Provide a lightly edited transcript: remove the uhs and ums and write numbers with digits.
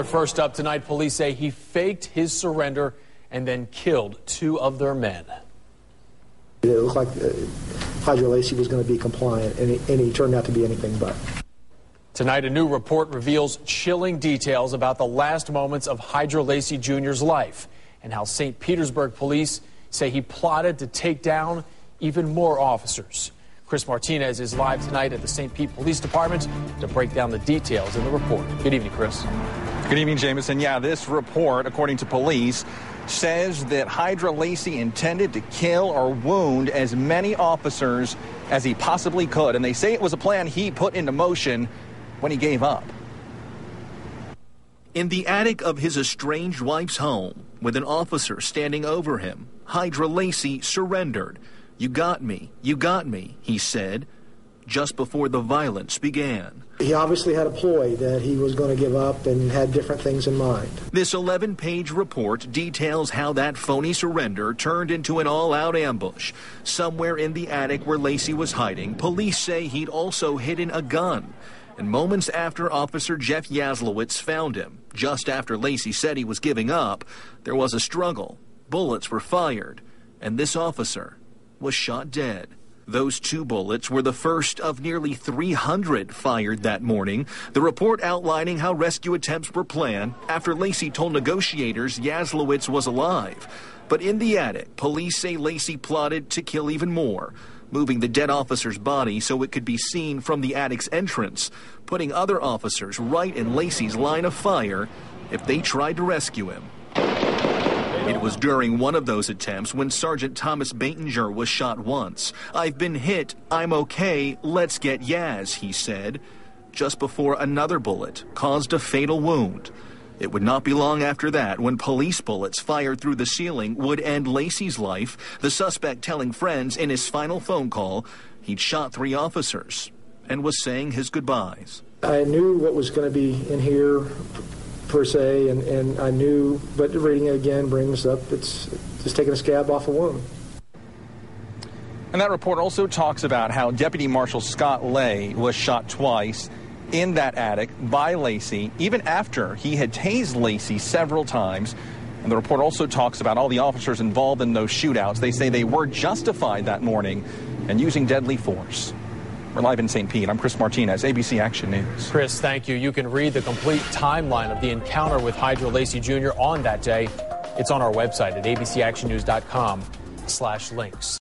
First up tonight, police say he faked his surrender and then killed 2 of their men. It looked like Hydra Lacy was going to be compliant, and he turned out to be anything but. Tonight, a new report reveals chilling details about the last moments of Hydra Lacy Jr.'s life and how St. Petersburg police say he plotted to take down even more officers. Chris Martinez is live tonight at the St. Pete Police Department to break down the details in the report. Good evening, Chris. Good evening, Jameson. Yeah, this report, according to police, says that Hydra Lacy intended to kill or wound as many officers as he possibly could. And they say it was a plan he put into motion when he gave up. In the attic of his estranged wife's home, with an officer standing over him, Hydra Lacy surrendered. "You got me, he said, just before the violence began. He obviously had a ploy that he was going to give up and had different things in mind. This 11-page report details how that phony surrender turned into an all-out ambush. Somewhere in the attic where Lacy was hiding, police say he'd also hidden a gun. And moments after Officer Jeff Yaslowitz found him, just after Lacy said he was giving up, there was a struggle. Bullets were fired, and this officer was shot dead. Those 2 bullets were the first of nearly 300 fired that morning. The report outlining how rescue attempts were planned after Lacy told negotiators Yaslowitz was alive. But in the attic, police say Lacy plotted to kill even more, moving the dead officer's body so it could be seen from the attic's entrance, putting other officers right in Lacy's line of fire if they tried to rescue him. It was during one of those attempts when Sergeant Thomas Baitinger was shot once. "I've been hit. I'm okay. Let's get Yaz," he said, just before another bullet caused a fatal wound. It would not be long after that when police bullets fired through the ceiling would end Lacy's life, the suspect telling friends in his final phone call he'd shot 3 officers and was saying his goodbyes. I knew what was going to be in here, per se, and I knew, but reading it again brings up it's just taking a scab off a wound. And that report also talks about how Deputy Marshal Scott Lay was shot twice in that attic by Lacy, even after he had tased Lacy several times. And the report also talks about all the officers involved in those shootouts. They say they were justified that morning in using deadly force. We're live in St. Pete. I'm Chris Martinez, ABC Action News. Chris, thank you. You can read the complete timeline of the encounter with Hydra Lacy Jr. on that day. It's on our website at abcactionnews.com/links.